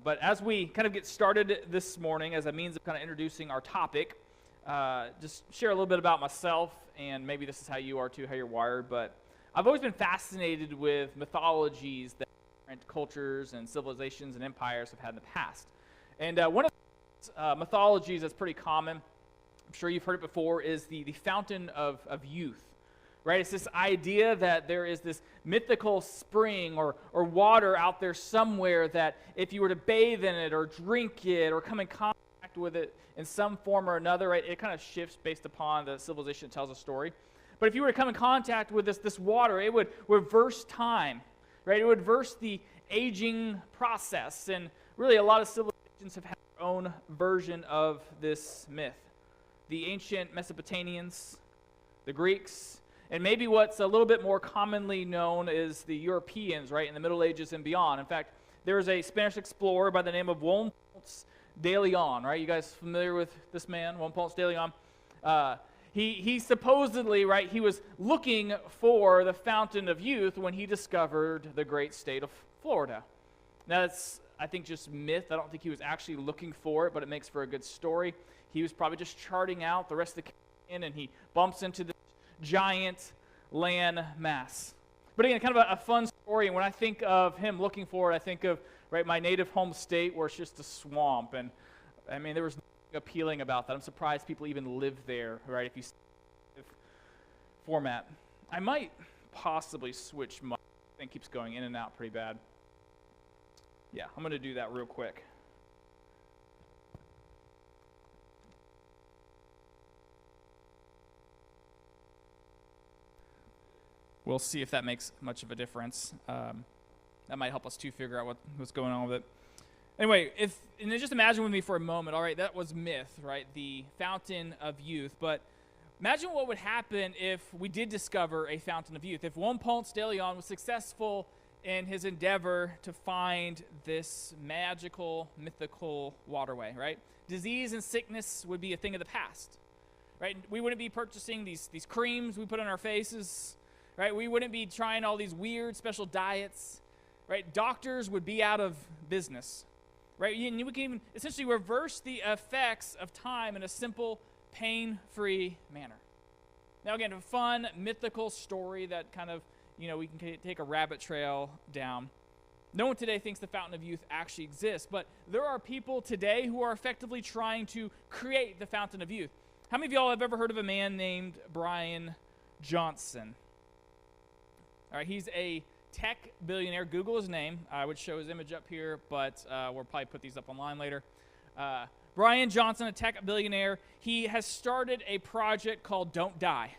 But as we kind of get started this morning, as a means of kind of introducing our topic, just share a little bit about myself, and maybe this is how you are too, how you're wired. But I've always been fascinated with mythologies that different cultures and civilizations and empires have had in the past. And one of the mythologies that's pretty common, I'm sure you've heard it before, is the fountain of youth. Right? It's this idea that there is this mythical spring or water out there somewhere that if you were to bathe in it or drink it or come in contact with it in some form or another, right, it kind of shifts based upon the civilization that tells a story. But if you were to come in contact with this water, it would reverse time, right? It would reverse the aging process. And really a lot of civilizations have had their own version of this myth. The ancient Mesopotamians, the Greeks, and maybe what's a little bit more commonly known is the Europeans, right, in the Middle Ages and beyond. In fact, there's a Spanish explorer by the name of Juan Ponce de Leon, right? You guys familiar with this man, Juan Ponce de Leon? He supposedly, right, he was looking for the fountain of youth when he discovered the great state of Florida. Now, that's, I think, just myth. I don't think he was actually looking for it, but it makes for a good story. He was probably just charting out the rest of the Caribbean, and he bumps into the giant land mass. But again, kind of a fun story, and when I think of him looking for it, I think of, right, my native home state where it's just a swamp, and I mean, there was nothing appealing about that. I'm surprised people even live there, right, if you see the format. I might possibly switch my thing keeps going in and out pretty bad. Yeah, I'm going to do that real quick. We'll see if that makes much of a difference. That might help us to figure out what's going on with it. Anyway, and just imagine with me for a moment, all right, that was myth, right, the fountain of youth. But imagine what would happen if we did discover a fountain of youth, if Juan Ponce de Leon was successful in his endeavor to find this magical, mythical waterway, right? Disease and sickness would be a thing of the past, right? We wouldn't be purchasing these creams we put on our faces, right? We wouldn't be trying all these weird special diets, right? Doctors would be out of business, right? And we can even essentially reverse the effects of time in a simple, pain-free manner. Now, again, a fun, mythical story that kind of, we can take a rabbit trail down. No one today thinks the fountain of youth actually exists, but there are people today who are effectively trying to create the fountain of youth. How many of y'all have ever heard of a man named Brian Johnson? All right, he's a tech billionaire. Google his name. I would show his image up here, but we'll probably put these up online later. Brian Johnson, a tech billionaire, he has started a project called Don't Die.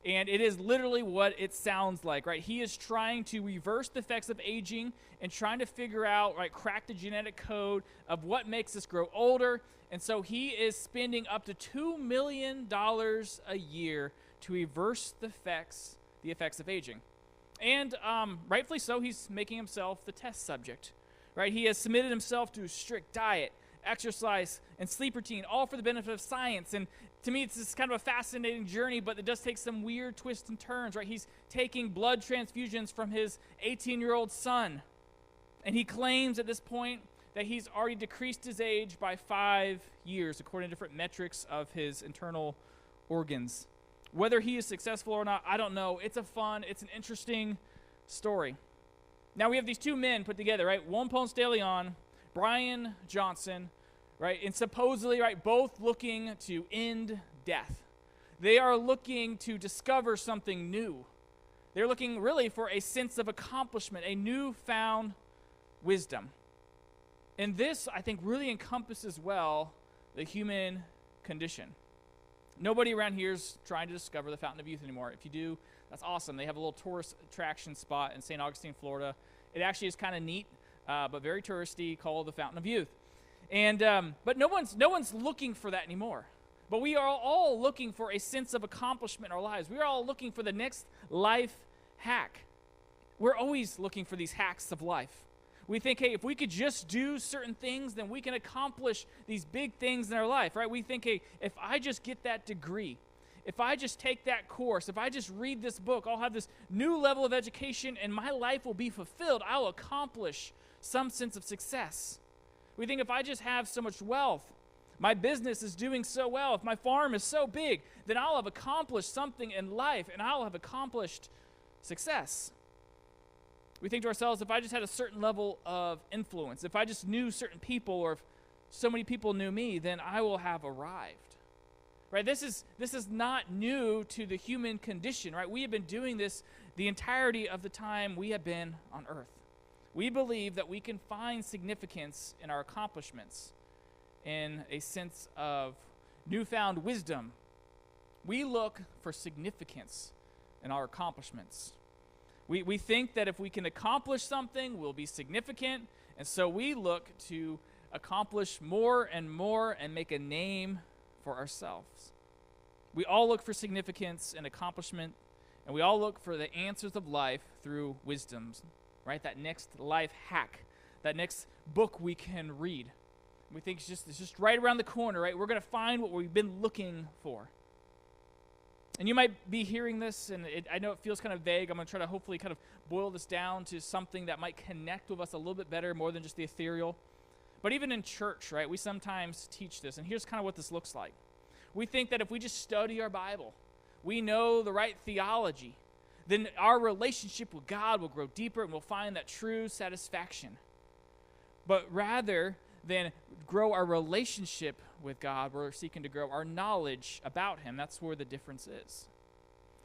And it is literally what it sounds like, right? He is trying to reverse the effects of aging and trying to figure out, right, crack the genetic code of what makes us grow older. And so he is spending up to $2 million a year to reverse the effects of aging. And rightfully so, he's making himself the test subject, right? He has submitted himself to strict diet, exercise, and sleep routine, all for the benefit of science. And to me, it's just kind of a fascinating journey, but it does take some weird twists and turns, right? He's taking blood transfusions from his 18-year-old son. And he claims at this point that he's already decreased his age by 5 years, according to different metrics of his internal organs. Whether he is successful or not, I don't know. It's an interesting story. Now we have these two men put together, right? Juan Ponce de Leon, Brian Johnson, right? And supposedly, right, both looking to end death. They are looking to discover something new. They're looking really for a sense of accomplishment, a newfound wisdom. And this, I think, really encompasses well the human condition. Nobody around here is trying to discover the Fountain of Youth anymore. If you do, that's awesome. They have a little tourist attraction spot in St. Augustine, Florida. It actually is kind of neat, but very touristy, called the Fountain of Youth. And but no one's looking for that anymore. But we are all looking for a sense of accomplishment in our lives. We are all looking for the next life hack. We're always looking for these hacks of life. We think, hey, if we could just do certain things, then we can accomplish these big things in our life, right? We think, hey, if I just get that degree, if I just take that course, if I just read this book, I'll have this new level of education and my life will be fulfilled. I'll accomplish some sense of success. We think if I just have so much wealth, my business is doing so well, if my farm is so big, then I'll have accomplished something in life and I'll have accomplished success. We think to ourselves, if I just had a certain level of influence, if I just knew certain people, or if so many people knew me, then I will have arrived. Right? This is not new to the human condition, right? We have been doing this the entirety of the time we have been on earth. We believe that we can find significance in our accomplishments, in a sense of newfound wisdom. We look for significance in our accomplishments. We think that if we can accomplish something, we'll be significant, and so we look to accomplish more and make a name for ourselves. We all look for significance and accomplishment, and we all look for the answers of life through wisdoms, right? That next life hack, that next book we can read. We think it's just right around the corner, right? We're going to find what we've been looking for. And you might be hearing this, and I know it feels kind of vague. I'm going to try to hopefully kind of boil this down to something that might connect with us a little bit better, more than just the ethereal. But even in church, right, we sometimes teach this, and here's kind of what this looks like. We think that if we just study our Bible, we know the right theology, then our relationship with God will grow deeper and we'll find that true satisfaction. But rather than grow our relationship with God, we're seeking to grow our knowledge about Him. That's where the difference is.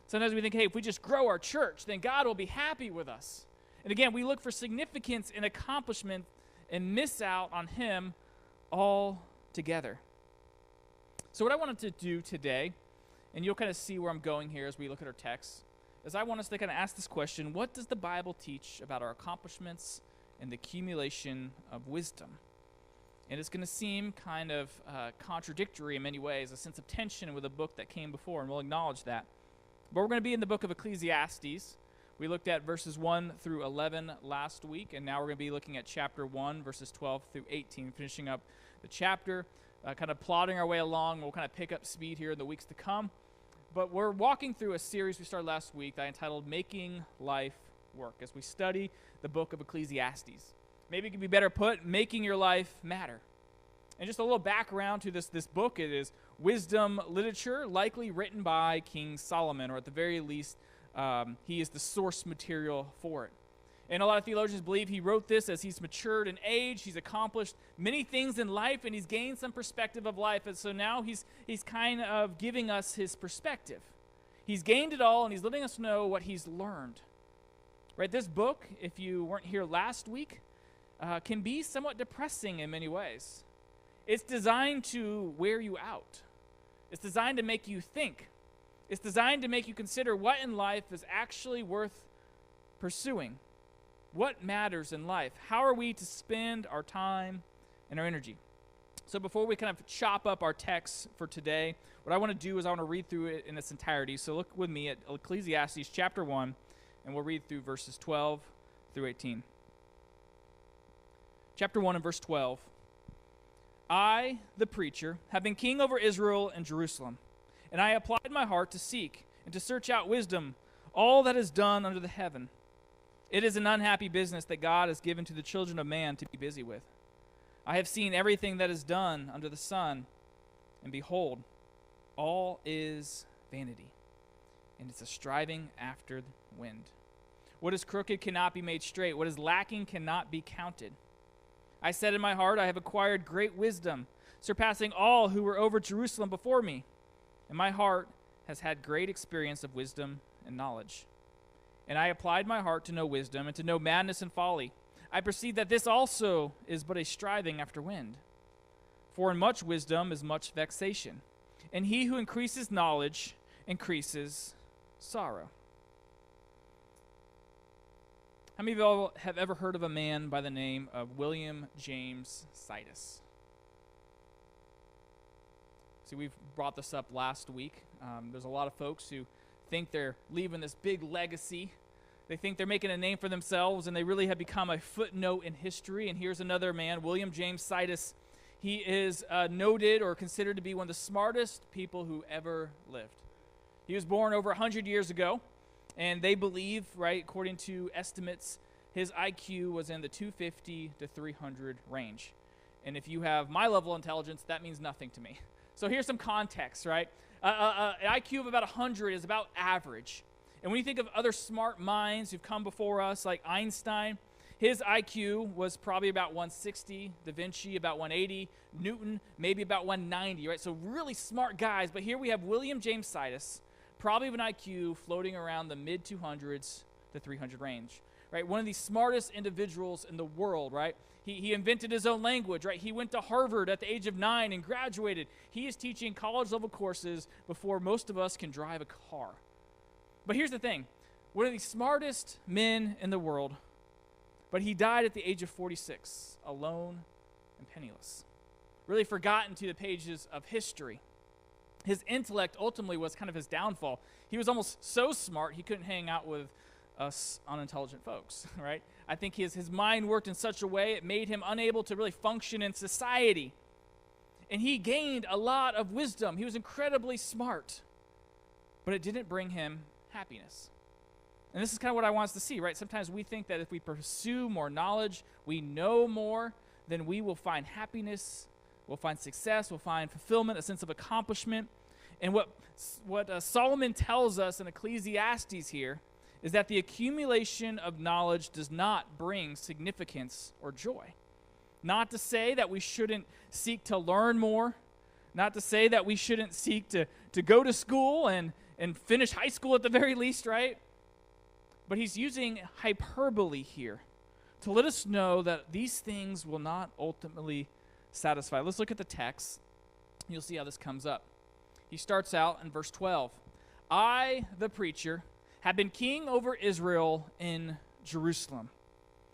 Sometimes we think, hey, if we just grow our church, then God will be happy with us. And again, we look for significance and accomplishment and miss out on Him altogether. So what I wanted to do today, and you'll kind of see where I'm going here as we look at our text, is I want us to kind of ask this question: what does the Bible teach about our accomplishments and the accumulation of wisdom? And it's going to seem kind of contradictory in many ways, a sense of tension with a book that came before, and we'll acknowledge that. But we're going to be in the book of Ecclesiastes. We looked at verses 1 through 11 last week, and now we're going to be looking at chapter 1, verses 12 through 18, finishing up the chapter, kind of plodding our way along. We'll kind of pick up speed here in the weeks to come. But we're walking through a series we started last week that I entitled Making Life Work, as we study the book of Ecclesiastes. Maybe it could be better put, making your life matter. And just a little background to this book: it is wisdom literature, likely written by King Solomon, or at the very least, he is the source material for it. And a lot of theologians believe he wrote this as he's matured in age, he's accomplished many things in life, and he's gained some perspective of life. And so now he's kind of giving us his perspective. He's gained it all, and he's letting us know what he's learned. Right? This book, if you weren't here last week, can be somewhat depressing in many ways. It's designed to wear you out. It's designed to make you think. It's designed to make you consider what in life is actually worth pursuing. What matters in life? How are we to spend our time and our energy? So before we kind of chop up our text for today, what I want to do is I want to read through it in its entirety. So look with me at Ecclesiastes chapter 1, and we'll read through verses 12 through 18. Chapter 1 and verse 12. I, the preacher, have been king over Israel and Jerusalem, and I applied my heart to seek and to search out wisdom, all that is done under the heaven. It is an unhappy business that God has given to the children of man to be busy with. I have seen everything that is done under the sun, and behold, all is vanity, and it's a striving after the wind. What is crooked cannot be made straight. What is lacking cannot be counted. I said in my heart, I have acquired great wisdom, surpassing all who were over Jerusalem before me. And my heart has had great experience of wisdom and knowledge. And I applied my heart to know wisdom and to know madness and folly. I perceive that this also is but a striving after wind. For in much wisdom is much vexation, and he who increases knowledge increases sorrow. How many of y'all have ever heard of a man by the name of William James Sidus? See, we've brought this up last week. There's a lot of folks who think they're leaving this big legacy. They think they're making a name for themselves, and they really have become a footnote in history. And here's another man, William James Sidus. He is noted or considered to be one of the smartest people who ever lived. He was born over 100 years ago, and they believe, right, according to estimates, his IQ was in the 250 to 300 range. And if you have my level of intelligence, that means nothing to me. So here's some context, right? An IQ of about 100 is about average. And when you think of other smart minds who've come before us, like Einstein, his IQ was probably about 160, Da Vinci about 180, Newton maybe about 190, right? So really smart guys. But here we have William James Sidis, probably with an IQ floating around the mid-200s to 300 range, right? One of the smartest individuals in the world, right? He invented his own language, right? He went to Harvard at the age of 9 and graduated. He is teaching college-level courses before most of us can drive a car. But here's the thing. One of the smartest men in the world, but he died at the age of 46, alone and penniless. Really forgotten to the pages of history. His intellect ultimately was kind of his downfall. He was almost so smart he couldn't hang out with us unintelligent folks, right? I think his mind worked in such a way it made him unable to really function in society. And he gained a lot of wisdom. He was incredibly smart, but it didn't bring him happiness. And this is kind of what I want us to see, right? Sometimes we think that if we pursue more knowledge, we know more, then we will find happiness, we'll find success, we'll find fulfillment, a sense of accomplishment. And what Solomon tells us in Ecclesiastes here is that the accumulation of knowledge does not bring significance or joy. Not to say that we shouldn't seek to learn more, not to say that we shouldn't seek to go to school and finish high school at the very least, right? But he's using hyperbole here to let us know that these things will not ultimately satisfy. Let's look at the text. You'll see how this comes up. He starts out in verse 12. I, the preacher, have been king over Israel in Jerusalem.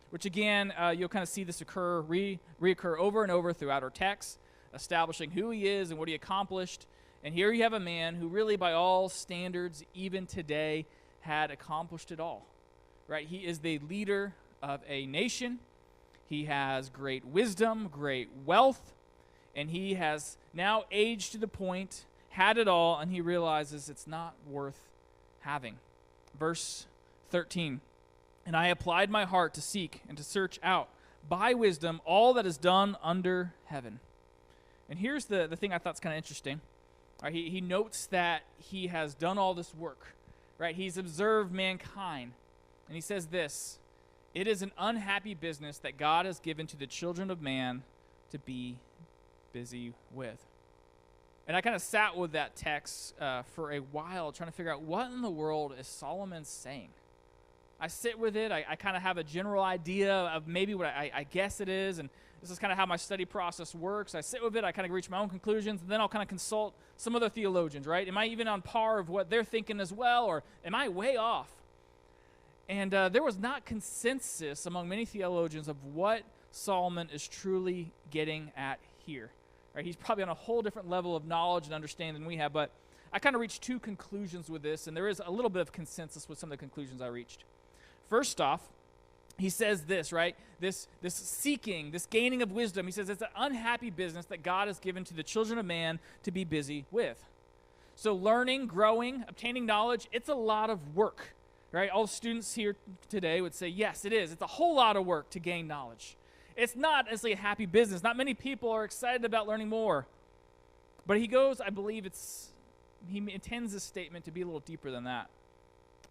Which again, you'll kind of see this reoccur over and over throughout our text, establishing who he is and what he accomplished. And here you have a man who really, by all standards, even today, had accomplished it all, right? He is the leader of a nation. He has great wisdom, great wealth, and he has now aged to the point, had it all, and he realizes it's not worth having. Verse 13, and I applied my heart to seek and to search out by wisdom all that is done under heaven. And here's the thing I thought is kind of interesting. Right, he notes that he has done all this work. Right, he's observed mankind, and he says this, it is an unhappy business that God has given to the children of man to be busy with. And I kind of sat with that text for a while, trying to figure out what in the world is Solomon saying. I sit with it, I kind of have a general idea of maybe what I guess it is, and this is kind of how my study process works. I sit with it, I kind of reach my own conclusions, and then I'll kind of consult some other theologians, right? Am I even on par of what they're thinking as well, or am I way off? And there was not consensus among many theologians of what Solomon is truly getting at here. Right? He's probably on a whole different level of knowledge and understanding than we have, but I kind of reached two conclusions with this, and there is a little bit of consensus with some of the conclusions I reached. First off, he says this, right? This seeking, this gaining of wisdom, he says it's an unhappy business that God has given to the children of man to be busy with. So learning, growing, obtaining knowledge, it's a lot of work, right? All students here today would say, yes, it is. It's a whole lot of work to gain knowledge. It's not necessarily a happy business. Not many people are excited about learning more. But he goes, I believe he intends this statement to be a little deeper than that.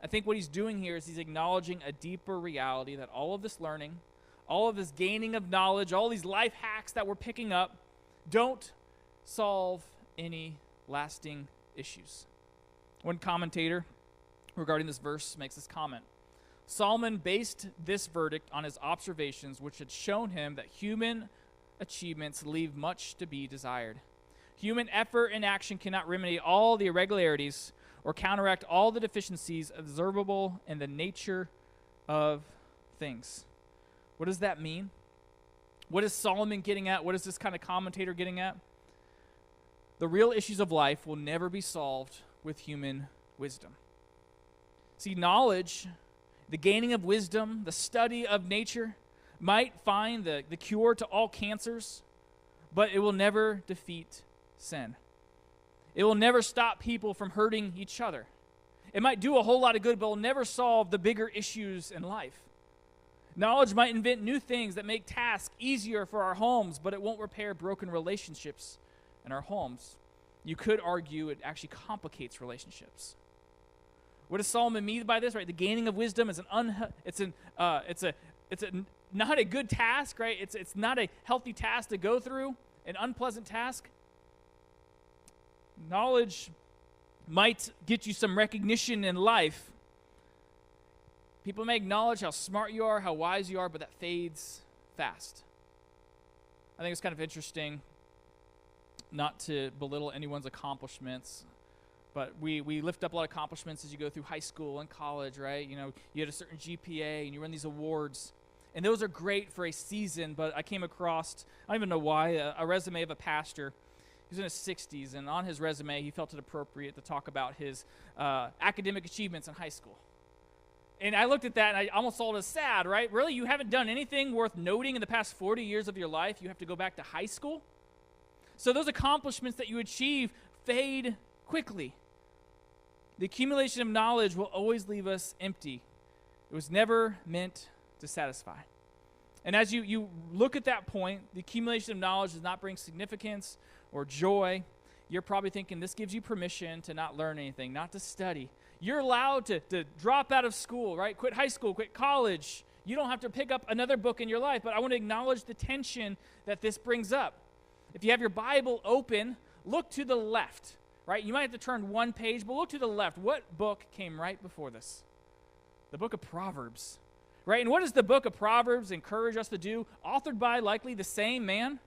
I think what he's doing here is he's acknowledging a deeper reality that all of this learning, all of this gaining of knowledge, all these life hacks that we're picking up don't solve any lasting issues. One commentator regarding this verse makes this comment. Solomon based this verdict on his observations, which had shown him that human achievements leave much to be desired. Human effort and action cannot remedy all the irregularities or counteract all the deficiencies observable in the nature of things. What does that mean? What is Solomon getting at? What is this kind of commentator getting at? The real issues of life will never be solved with human wisdom. See, knowledge, the gaining of wisdom, the study of nature might find the cure to all cancers, but it will never defeat sin. It will never stop people from hurting each other. It might do a whole lot of good, but it will never solve the bigger issues in life. Knowledge might invent new things that make tasks easier for our homes, but it won't repair broken relationships in our homes. You could argue it actually complicates relationships. What does Solomon mean by this? Right, the gaining of wisdom is not a good task, right? It's not a healthy task to go through, an unpleasant task. Knowledge might get you some recognition in life. People may acknowledge how smart you are, how wise you are, but that fades fast. I think it's kind of interesting, not to belittle anyone's accomplishments, but we lift up a lot of accomplishments as you go through high school and college, right? You know, you had a certain GPA and you win these awards. And those are great for a season, but I came across, I don't even know why, a resume of a pastor. He was in his 60s, and on his resume, he felt it appropriate to talk about his academic achievements in high school. And I looked at that, and I almost saw it as sad, right? Really, you haven't done anything worth noting in the past 40 years of your life? You have to go back to high school? So those accomplishments that you achieve fade quickly. The accumulation of knowledge will always leave us empty. It was never meant to satisfy. And as you look at that point, the accumulation of knowledge does not bring significance or joy. You're probably thinking this gives you permission to not learn anything, not to study. You're allowed to drop out of school, right? Quit high school, quit college. You don't have to pick up another book in your life, but I want to acknowledge the tension that this brings up. If you have your Bible open, look to the left, right? You might have to turn one page, but look to the left. What book came right before this? The book of Proverbs, right? And what does the book of Proverbs encourage us to do? Authored by likely the same man,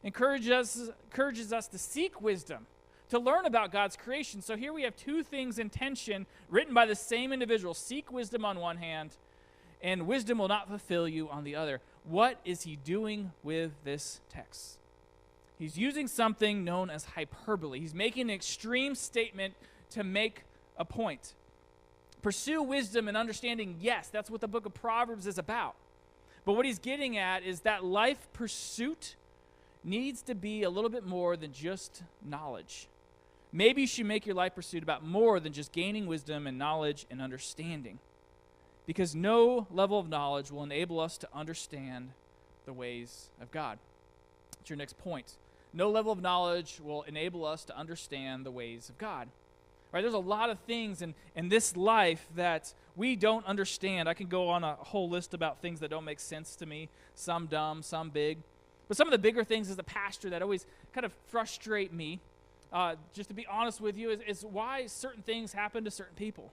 encourages us to seek wisdom, to learn about God's creation. So here we have two things in tension written by the same individual. Seek wisdom on one hand, and wisdom will not fulfill you on the other. What is he doing with this text? He's using something known as hyperbole. He's making an extreme statement to make a point. Pursue wisdom and understanding, yes, that's what the book of Proverbs is about. But what he's getting at is that life pursuit needs to be a little bit more than just knowledge. Maybe you should make your life pursuit about more than just gaining wisdom and knowledge and understanding. Because no level of knowledge will enable us to understand the ways of God. That's your next point. No level of knowledge will enable us to understand the ways of God. Right? There's a lot of things in this life that we don't understand. I can go on a whole list about things that don't make sense to me, some dumb, some big. But some of the bigger things as a pastor that always kind of frustrate me, just to be honest with you, is why certain things happen to certain people.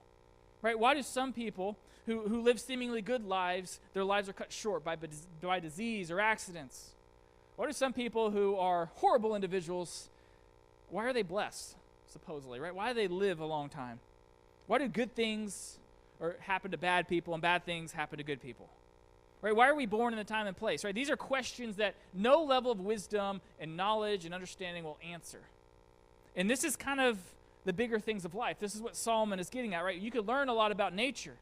Right? Why do some people who live seemingly good lives, their lives are cut short by disease or accidents? Why do some people who are horrible individuals, why are they blessed, supposedly, right? Why do they live a long time? Why do good things happen to bad people and bad things happen to good people? Right? Why are we born in the time and place? Right? These are questions that no level of wisdom and knowledge and understanding will answer. And this is kind of the bigger things of life. This is what Solomon is getting at, right? You could learn a lot about nature,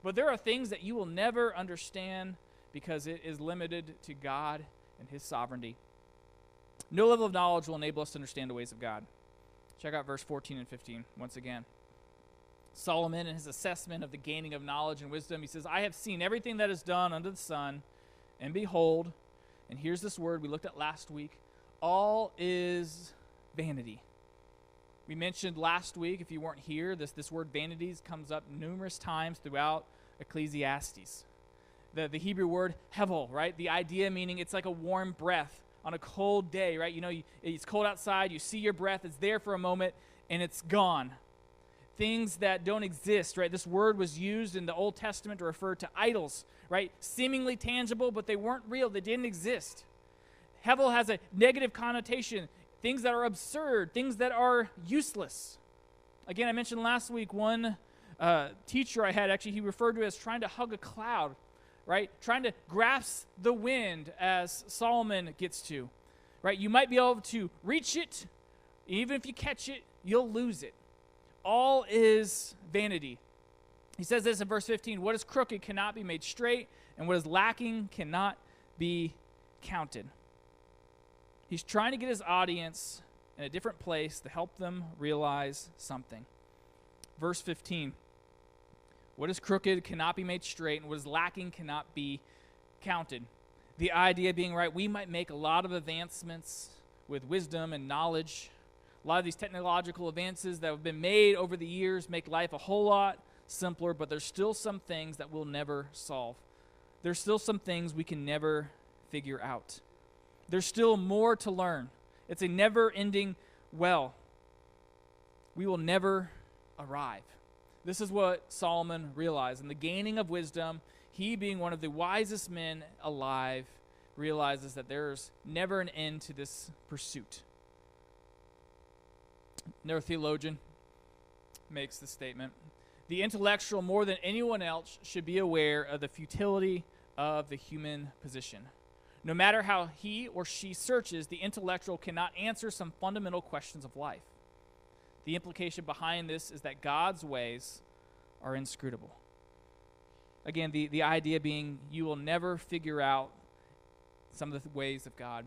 but there are things that you will never understand because it is limited to God and his sovereignty. No level of knowledge will enable us to understand the ways of God. Check out verse 14 and 15 once again. Solomon, in his assessment of the gaining of knowledge and wisdom, he says, I have seen everything that is done under the sun, and behold, and here's this word we looked at last week, all is vanity. We mentioned last week, if you weren't here, this word vanities comes up numerous times throughout Ecclesiastes. The Hebrew word hevel, right? The idea meaning it's like a warm breath on a cold day, right? You know, it's cold outside, you see your breath, it's there for a moment, and it's gone. Things that don't exist, right? This word was used in the Old Testament to refer to idols, right? Seemingly tangible, but they weren't real. They didn't exist. Hevel has a negative connotation. Things that are absurd, things that are useless. Again, I mentioned last week one teacher I had, actually, he referred to it as trying to hug a cloud, right? Trying to grasp the wind as Solomon gets to, right? You might be able to reach it. Even if you catch it, you'll lose it. All is vanity. He says this in verse 15, what is crooked cannot be made straight, and what is lacking cannot be counted. He's trying to get his audience in a different place to help them realize something. Verse 15, What is crooked cannot be made straight, and what is lacking cannot be counted. The idea being, right, we might make a lot of advancements with wisdom and knowledge. A lot of these technological advances that have been made over the years make life a whole lot simpler, but there's still some things that we'll never solve. There's still some things we can never figure out. There's still more to learn. It's a never-ending well. We will never arrive. This is what Solomon realized. In the gaining of wisdom, he, being one of the wisest men alive, realizes that there's never an end to this pursuit. Another theologian makes this statement: the intellectual, more than anyone else, should be aware of the futility of the human position. No matter how he or she searches, the intellectual cannot answer some fundamental questions of life. The implication behind this is that God's ways are inscrutable. Again, the idea being you will never figure out some of the ways of God.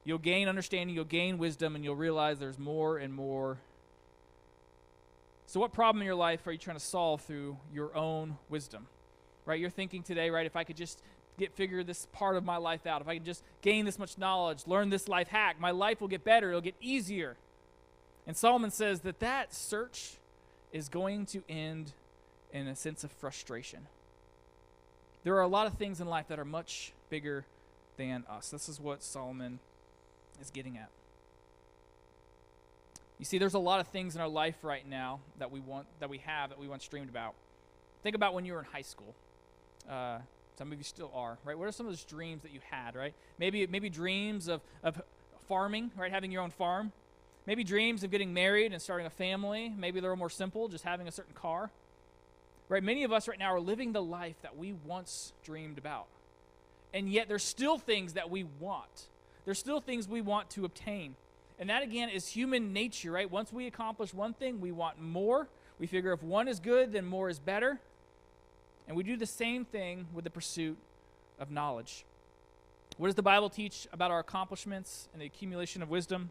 You'll gain understanding, you'll gain wisdom, and you'll realize there's more and more. So what problem in your life are you trying to solve through your own wisdom? Right? You're thinking today, right, if I could just figure this part of my life out, if I could just gain this much knowledge, learn this life hack, my life will get better, it'll get easier. And Solomon says that search is going to end in a sense of frustration. There are a lot of things in life that are much bigger than us. This is what Solomon is getting at. You see, there's a lot of things in our life right now that we once dreamed about. Think about when you were in high school. Some of you still are, right? What are some of those dreams that you had, right? Maybe dreams of farming, right? Having your own farm. Maybe dreams of getting married and starting a family. Maybe they're more simple, just having a certain car. Right? Many of us right now are living the life that we once dreamed about. And yet there's still things that we want. There's still things we want to obtain. And that, again, is human nature, right? Once we accomplish one thing, we want more. We figure if one is good, then more is better. And we do the same thing with the pursuit of knowledge. What does the Bible teach about our accomplishments and the accumulation of wisdom?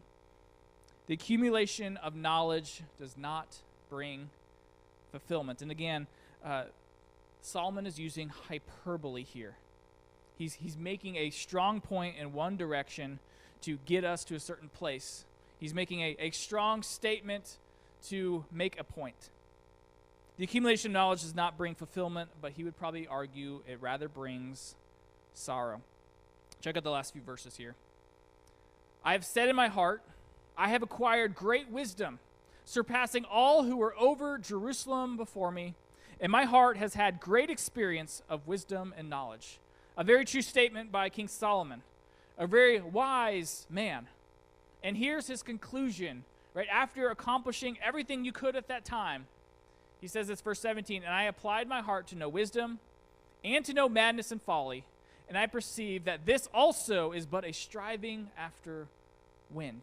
The accumulation of knowledge does not bring fulfillment. And again, Solomon is using hyperbole here. He's making a strong point in one direction to get us to a certain place. He's making a strong statement to make a point. The accumulation of knowledge does not bring fulfillment, but he would probably argue it rather brings sorrow. Check out the last few verses here. I have said in my heart, I have acquired great wisdom, surpassing all who were over Jerusalem before me, and my heart has had great experience of wisdom and knowledge. A very true statement by King Solomon, a very wise man. And here's his conclusion, right? After accomplishing everything you could at that time, he says this, verse 17, and I applied my heart to know wisdom and to know madness and folly, and I perceive that this also is but a striving after wind.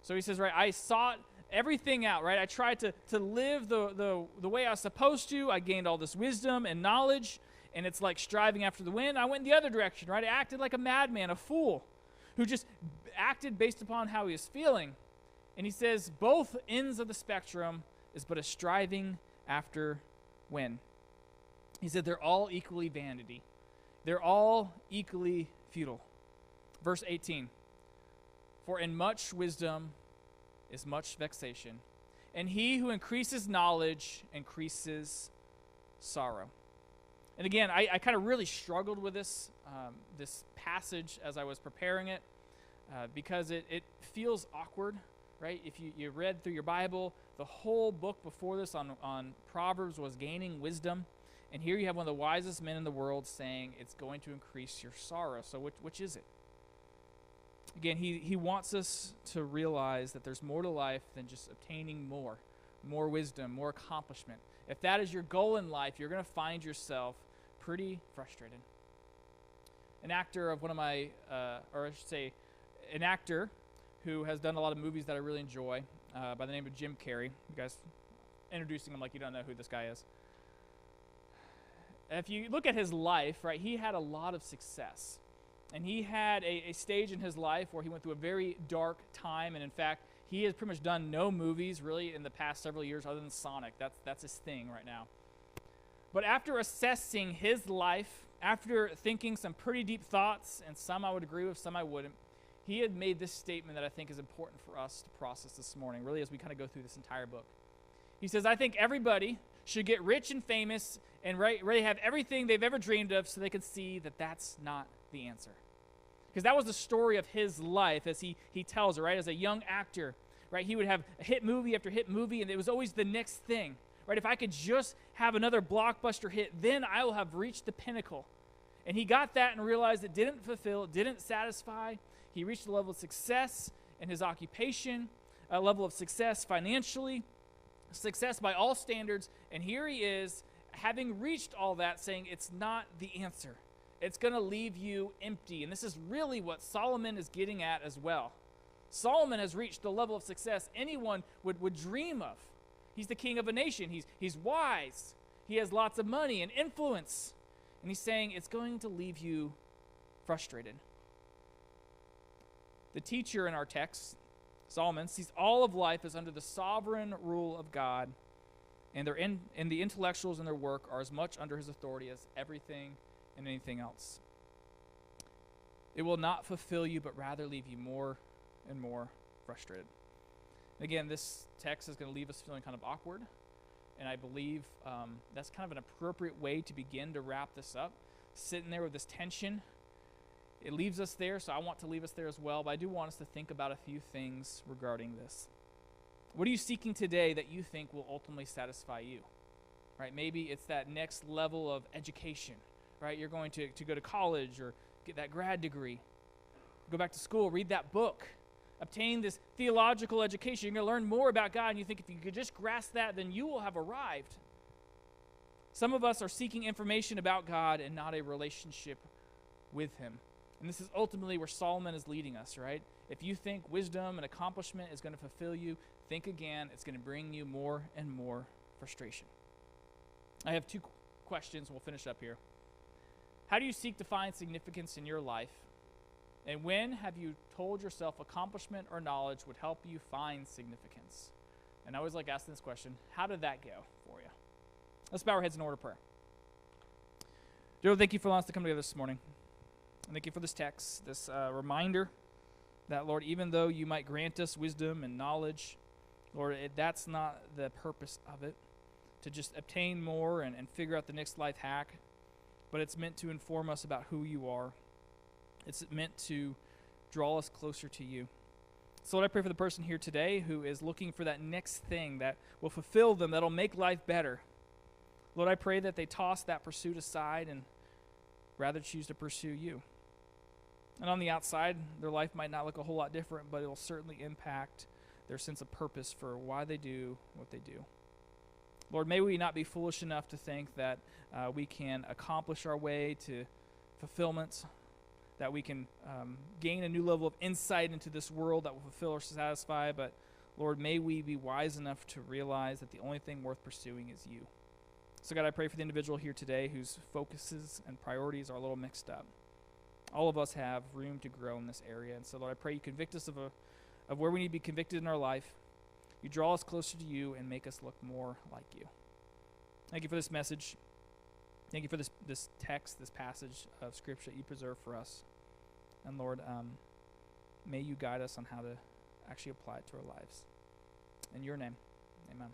So he says, right, I sought everything out, right? I tried to live the way I was supposed to. I gained all this wisdom and knowledge, and it's like striving after the wind. I went in the other direction, right? I acted like a madman, a fool, who just acted based upon how he was feeling. And he says both ends of the spectrum is but a striving after wind. He said they're all equally vanity. They're all equally futile. Verse 18, for in much wisdom is much vexation, and he who increases knowledge increases sorrow. And again, I kind of really struggled with this passage as I was preparing it because it feels awkward, right? If you read through your Bible, the whole book before this on Proverbs was gaining wisdom. And here you have one of the wisest men in the world saying it's going to increase your sorrow. So which is it? Again, he wants us to realize that there's more to life than just obtaining more wisdom, more accomplishment. If that is your goal in life, you're going to find yourself pretty frustrated. An actor of one of my, or I should say, an actor who has done a lot of movies that I really enjoy, by the name of Jim Carrey. You guys introducing him like you don't know who this guy is. If you look at his life, right, he had a lot of success. And he had a stage in his life where he went through a very dark time. And in fact, he has pretty much done no movies really in the past several years other than Sonic. That's his thing right now. But after assessing his life, after thinking some pretty deep thoughts, and some I would agree with, some I wouldn't, he had made this statement that I think is important for us to process this morning, really as we kind of go through this entire book. He says, I think everybody should get rich and famous and really have everything they've ever dreamed of so they can see that that's not the answer. Because that was the story of his life as he tells it, right? As a young actor, right? He would have hit movie after hit movie, and it was always the next thing, right? If I could just have another blockbuster hit, then I will have reached the pinnacle. And he got that and realized it didn't fulfill, it didn't satisfy. He reached a level of success in his occupation, a level of success financially, success by all standards, and here he is, having reached all that, saying it's not the answer. It's going to leave you empty. And this is really what Solomon is getting at as well. Solomon has reached the level of success anyone would dream of. He's the king of a nation. He's wise. He has lots of money and influence. And he's saying it's going to leave you frustrated. The teacher in our text, Solomon, sees all of life as under the sovereign rule of God, and the intellectuals in their work are as much under his authority as everything and anything else. It will not fulfill you, but rather leave you more and more frustrated. Again, this text is going to leave us feeling kind of awkward, and I believe that's kind of an appropriate way to begin to wrap this up, sitting there with this tension. It leaves us there, so I want to leave us there as well, but I do want us to think about a few things regarding this. What are you seeking today that you think will ultimately satisfy you? Right? Maybe it's that next level of education, right? You're going to go to college or get that grad degree, go back to school, read that book, obtain this theological education. You're going to learn more about God, and you think if you could just grasp that, then you will have arrived. Some of us are seeking information about God and not a relationship with him. And this is ultimately where Solomon is leading us, right? If you think wisdom and accomplishment is going to fulfill you, think again. It's going to bring you more and more frustration. I have two questions. We'll finish up here. How do you seek to find significance in your life? And when have you told yourself accomplishment or knowledge would help you find significance? And I always like asking this question, how did that go for you? Let's bow our heads in order of prayer. Dear Lord, thank you for allowing us to come together this morning. And thank you for this text, this reminder that, Lord, even though you might grant us wisdom and knowledge, Lord, that's not the purpose of it, to just obtain more and figure out the next life hack, but it's meant to inform us about who you are. It's meant to draw us closer to you. So Lord, I pray for the person here today who is looking for that next thing that will fulfill them, that'll make life better. Lord, I pray that they toss that pursuit aside and rather choose to pursue you. And on the outside, their life might not look a whole lot different, but it will certainly impact their sense of purpose for why they do what they do. Lord, may we not be foolish enough to think that we can accomplish our way to fulfillment, that we can gain a new level of insight into this world that will fulfill or satisfy, but Lord, may we be wise enough to realize that the only thing worth pursuing is you. So God, I pray for the individual here today whose focuses and priorities are a little mixed up. All of us have room to grow in this area, and so Lord, I pray you convict us of where we need to be convicted in our life. You draw us closer to you and make us look more like you. Thank you for this message. Thank you for this text, this passage of Scripture that you preserve for us. And Lord, may you guide us on how to actually apply it to our lives. In your name, amen.